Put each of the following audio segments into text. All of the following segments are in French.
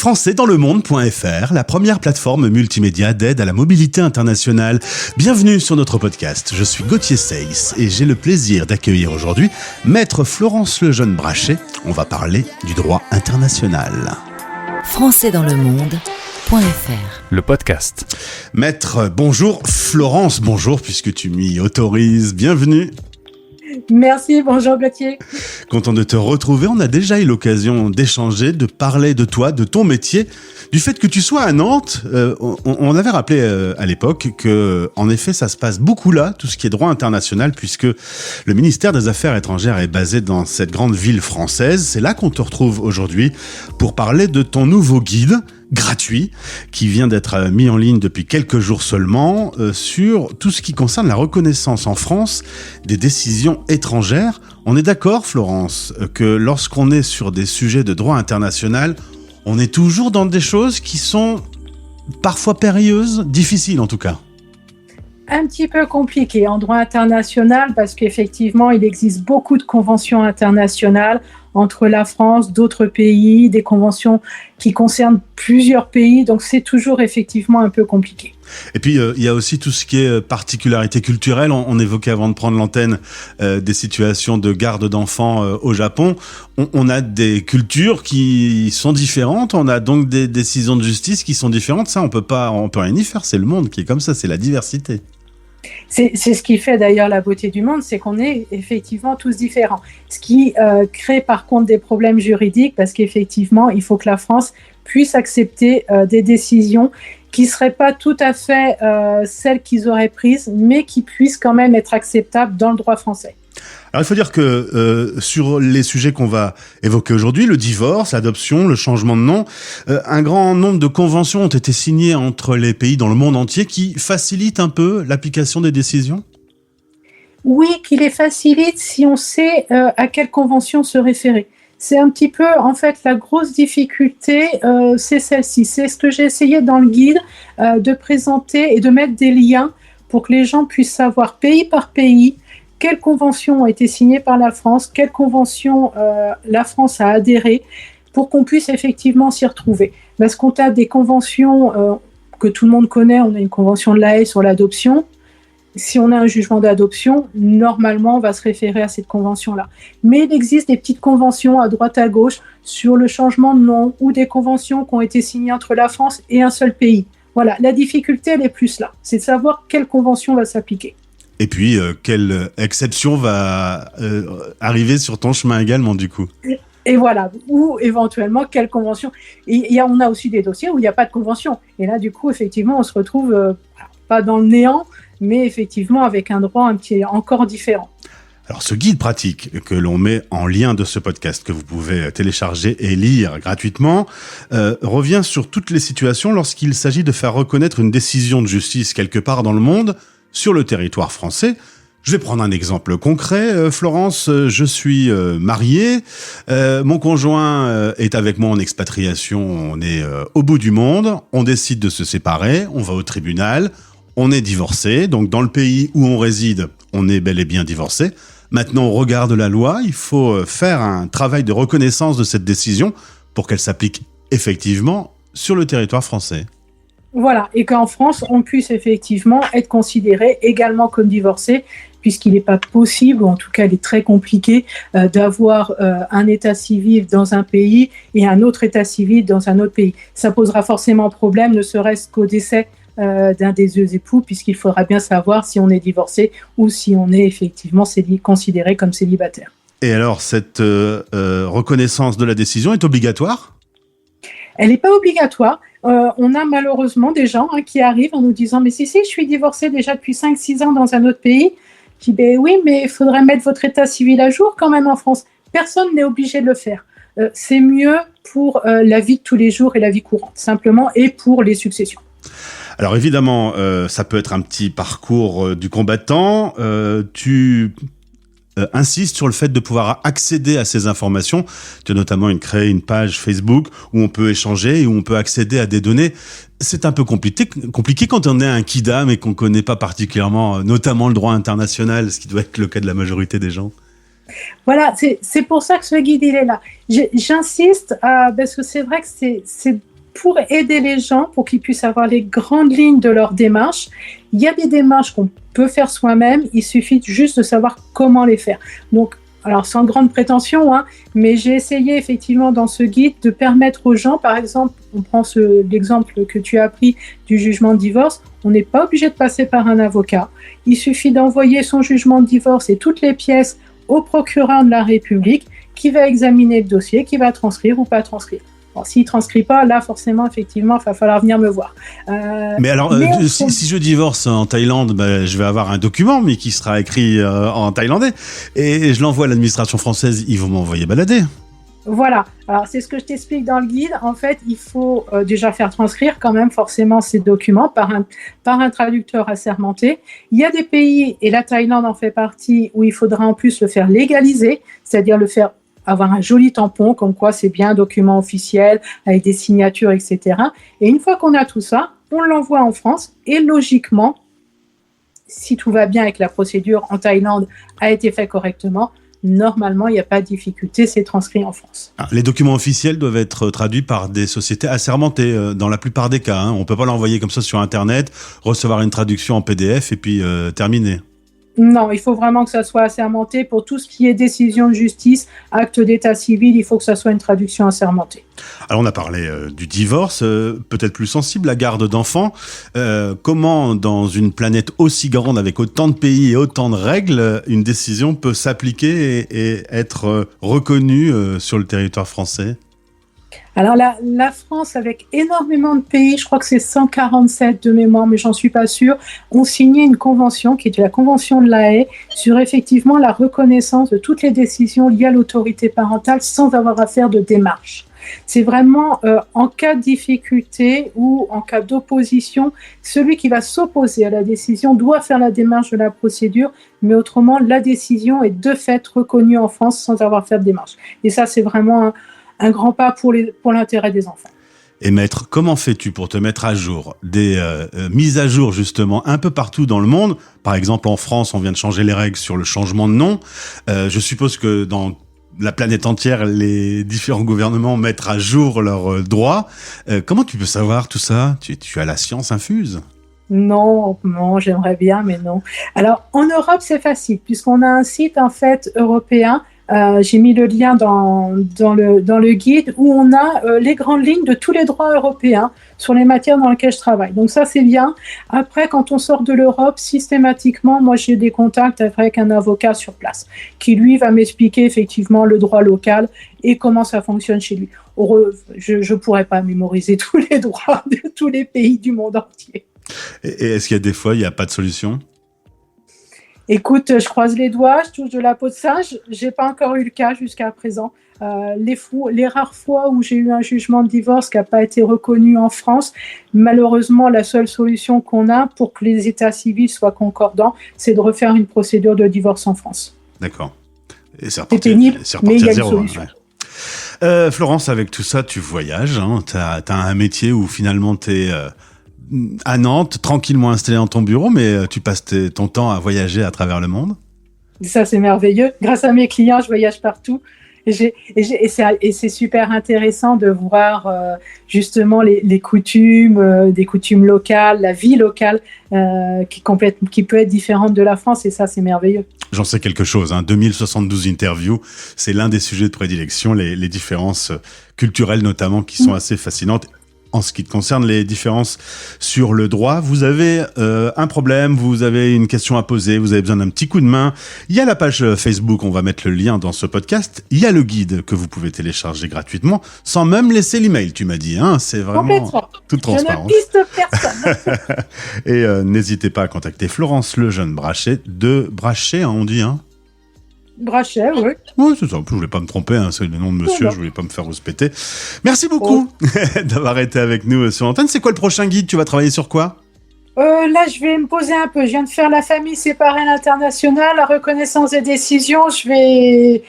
françaisdanslemonde.fr, la première plateforme multimédia d'aide à la mobilité internationale. Bienvenue sur notre podcast. Je suis Gauthier Seyss et j'ai le plaisir d'accueillir aujourd'hui Maître Florence Lejeune-Brachet. On va parler du droit international. françaisdanslemonde.fr, le podcast. Maître, bonjour. Florence, bonjour, puisque tu m'y autorises. Bienvenue. Merci, bonjour Gauthier. Content de te retrouver. On a déjà eu l'occasion d'échanger, de parler de toi, de ton métier, du fait que tu sois à Nantes. On avait rappelé à l'époque que, en effet, ça se passe beaucoup là, tout ce qui est droit international, puisque le ministère des Affaires étrangères est basé dans cette grande ville française. C'est là qu'on te retrouve aujourd'hui pour parler de ton nouveau guide gratuit qui vient d'être mis en ligne depuis quelques jours seulement sur tout ce qui concerne la reconnaissance en France des décisions étrangères. On est d'accord, Florence, que lorsqu'on est sur des sujets de droit international, on est toujours dans des choses qui sont parfois périlleuses, difficiles en tout cas. Un petit peu compliqué en droit international parce qu'effectivement, il existe beaucoup de conventions internationales entre la France, d'autres pays, des conventions qui concernent plusieurs pays, donc c'est toujours effectivement un peu compliqué. Et puis, il y a aussi tout ce qui est particularité culturelle. On évoquait avant de prendre l'antenne des situations de garde d'enfants au Japon. On a des cultures qui sont différentes, on a donc des décisions de justice qui sont différentes. Ça, on peut rien y faire, c'est le monde qui est comme ça, c'est la diversité. C'est ce qui fait d'ailleurs la beauté du monde, c'est qu'on est effectivement tous différents. Ce qui crée par contre des problèmes juridiques parce qu'effectivement, il faut que la France puisse accepter des décisions qui ne seraient pas tout à fait celles qu'ils auraient prises, mais qui puissent quand même être acceptables dans le droit français. Alors il faut dire que sur les sujets qu'on va évoquer aujourd'hui, le divorce, l'adoption, le changement de nom, un grand nombre de conventions ont été signées entre les pays dans le monde entier qui facilitent un peu l'application des décisions ? Oui, qui les facilite si on sait à quelle convention se référer. C'est un petit peu, en fait, la grosse difficulté, c'est celle-ci. C'est ce que j'ai essayé dans le guide de présenter et de mettre des liens pour que les gens puissent savoir pays par pays quelles conventions ont été signées par la France, quelles conventions la France a adhéré, pour qu'on puisse effectivement s'y retrouver. Parce qu'on a des conventions que tout le monde connaît, on a une convention de l'Haye sur l'adoption. Si on a un jugement d'adoption, normalement, on va se référer à cette convention-là. Mais il existe des petites conventions à droite à gauche sur le changement de nom ou des conventions qui ont été signées entre la France et un seul pays. Voilà, la difficulté, elle est plus là. C'est de savoir quelle convention va s'appliquer. Et puis, quelle exception va arriver sur ton chemin également, du coup ? Et voilà, ou éventuellement, quelle convention. On a aussi des dossiers où il n'y a pas de convention. Et là, du coup, effectivement, on se retrouve pas dans le néant, mais effectivement avec un droit un petit encore différent. Alors ce guide pratique que l'on met en lien de ce podcast, que vous pouvez télécharger et lire gratuitement, revient sur toutes les situations lorsqu'il s'agit de faire reconnaître une décision de justice quelque part dans le monde, sur le territoire français. Je vais prendre un exemple concret. Florence, je suis marié, mon conjoint est avec moi en expatriation, on est au bout du monde, on décide de se séparer, on va au tribunal, on est divorcé, donc dans le pays où on réside, on est bel et bien divorcé. Maintenant, on regarde la loi, il faut faire un travail de reconnaissance de cette décision pour qu'elle s'applique effectivement sur le territoire français. Voilà, et qu'en France, on puisse effectivement être considéré également comme divorcé, puisqu'il n'est pas possible, ou en tout cas il est très compliqué, d'avoir un état civil dans un pays et un autre état civil dans un autre pays. Ça posera forcément problème, ne serait-ce qu'au décès d'un des deux époux, puisqu'il faudra bien savoir si on est divorcé ou si on est effectivement considéré comme célibataire. Et alors, cette reconnaissance de la décision est obligatoire ? Elle n'est pas obligatoire. On a malheureusement des gens qui arrivent en nous disant « Mais si, je suis divorcée déjà depuis 5-6 ans dans un autre pays. » Je dis « Oui, mais il faudrait mettre votre état civil à jour quand même en France. » Personne n'est obligé de le faire. C'est mieux pour la vie de tous les jours et la vie courante, simplement, et pour les successions. Alors évidemment, ça peut être un petit parcours du combattant. Tu insiste sur le fait de pouvoir accéder à ces informations. Tu as notamment créé une page Facebook où on peut échanger et où on peut accéder à des données. C'est un peu compliqué quand on est un kidam et qu'on ne connaît pas particulièrement, notamment le droit international, ce qui doit être le cas de la majorité des gens. Voilà, c'est pour ça que ce guide, il est là. J'insiste, parce que c'est vrai que c'est pour aider les gens, pour qu'ils puissent avoir les grandes lignes de leur démarche. Il y a des démarches qu'on peut faire soi-même, il suffit juste de savoir comment les faire. Donc, alors sans grande prétention, mais j'ai essayé effectivement dans ce guide de permettre aux gens, par exemple, on prend l'exemple que tu as pris du jugement de divorce, on n'est pas obligé de passer par un avocat. Il suffit d'envoyer son jugement de divorce et toutes les pièces au procureur de la République qui va examiner le dossier, qui va transcrire ou pas transcrire. Bon, s'il ne transcrit pas, là, forcément, effectivement, il va falloir venir me voir. Mais alors, si je divorce en Thaïlande, je vais avoir un document, mais qui sera écrit en thaïlandais. Et je l'envoie à l'administration française, ils vont m'envoyer balader. Voilà. Alors, c'est ce que je t'explique dans le guide. En fait, il faut déjà faire transcrire quand même forcément ces documents par un traducteur assermenté. Il y a des pays, et la Thaïlande en fait partie, où il faudra en plus le faire légaliser, c'est-à-dire le faire avoir un joli tampon, comme quoi c'est bien un document officiel, avec des signatures, etc. Et une fois qu'on a tout ça, on l'envoie en France, et logiquement, si tout va bien avec la procédure en Thaïlande a été fait correctement, normalement, il n'y a pas de difficulté, c'est transcrit en France. Les documents officiels doivent être traduits par des sociétés assermentées, dans la plupart des cas. On ne peut pas l'envoyer comme ça sur Internet, recevoir une traduction en PDF et puis terminer. Non, il faut vraiment que ça soit assermenté. Pour tout ce qui est décision de justice, acte d'état civil, il faut que ça soit une traduction assermentée. Alors on a parlé du divorce, peut-être plus sensible, la garde d'enfants. Comment, dans une planète aussi grande, avec autant de pays et autant de règles, une décision peut s'appliquer et être reconnue sur le territoire français ? Alors la France, avec énormément de pays, je crois que c'est 147 de mémoire, mais j'en suis pas sûre, ont signé une convention qui est la convention de La Haye sur effectivement la reconnaissance de toutes les décisions liées à l'autorité parentale sans avoir à faire de démarche. C'est vraiment en cas de difficulté ou en cas d'opposition, celui qui va s'opposer à la décision doit faire la démarche de la procédure, mais autrement, la décision est de fait reconnue en France sans avoir à faire de démarche. Et ça, c'est vraiment un grand pas pour l'intérêt des enfants. Et maître, comment fais-tu pour te mettre à jour des mises à jour justement un peu partout dans le monde ? Par exemple, en France, on vient de changer les règles sur le changement de nom. Je suppose que dans la planète entière, les différents gouvernements mettent à jour leurs droits. Comment tu peux savoir tout ça ? Tu as la science infuse ? Non, j'aimerais bien, mais non. Alors, en Europe, c'est facile, puisqu'on a un site en fait européen. J'ai mis le lien dans le guide où on a les grandes lignes de tous les droits européens sur les matières dans lesquelles je travaille. Donc ça, c'est bien. Après, quand on sort de l'Europe, systématiquement, moi, j'ai des contacts avec un avocat sur place qui, lui, va m'expliquer effectivement le droit local et comment ça fonctionne chez lui. Je ne pourrais pas mémoriser tous les droits de tous les pays du monde entier. Et est-ce qu'il y a des fois, il n'y a pas de solution ? Écoute, je croise les doigts, je touche de la peau de singe. J'ai pas encore eu le cas jusqu'à présent. Les rares fois où j'ai eu un jugement de divorce qui n'a pas été reconnu en France, malheureusement, la seule solution qu'on a pour que les états civils soient concordants, c'est de refaire une procédure de divorce en France. D'accord. Et c'est pénible, mais il y a une zéro, solution. Ouais. Florence, avec tout ça, tu voyages. T'as un métier où finalement t'es à Nantes, tranquillement installé dans ton bureau, mais tu passes ton temps à voyager à travers le monde. Ça, c'est merveilleux. Grâce à mes clients, je voyage partout. Et c'est super intéressant de voir justement les coutumes, des coutumes locales, la vie locale qui peut être différente de la France. Et ça, c'est merveilleux. J'en sais quelque chose. 2072 interviews, c'est l'un des sujets de prédilection, les différences culturelles notamment qui sont assez fascinantes. En ce qui concerne les différences sur le droit, vous avez un problème, vous avez une question à poser, vous avez besoin d'un petit coup de main. Il y a la page Facebook, on va mettre le lien dans ce podcast. Il y a le guide que vous pouvez télécharger gratuitement, sans même laisser l'email, tu m'as dit. C'est vraiment toute transparence. Je ne piste personne. Et n'hésitez pas à contacter Florence Lejeune Brachet, de Brachet, on dit. Brachet, oui. Oui, c'est ça. Je voulais pas me tromper, c'est le nom de monsieur, je voulais pas me faire rouspéter. Merci beaucoup d'avoir été avec nous sur l'antenne. C'est quoi le prochain guide ? Tu vas travailler sur quoi ? Là, je vais me poser un peu. Je viens de faire la famille séparée à l'international, la reconnaissance des décisions. Je vais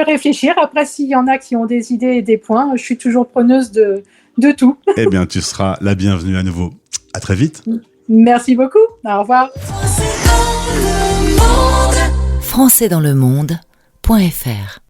réfléchir. Après, s'il y en a qui ont des idées et des points, je suis toujours preneuse de tout. Eh bien, tu seras la bienvenue à nouveau. À très vite. Merci beaucoup. Au revoir. Françaisdanslemonde.fr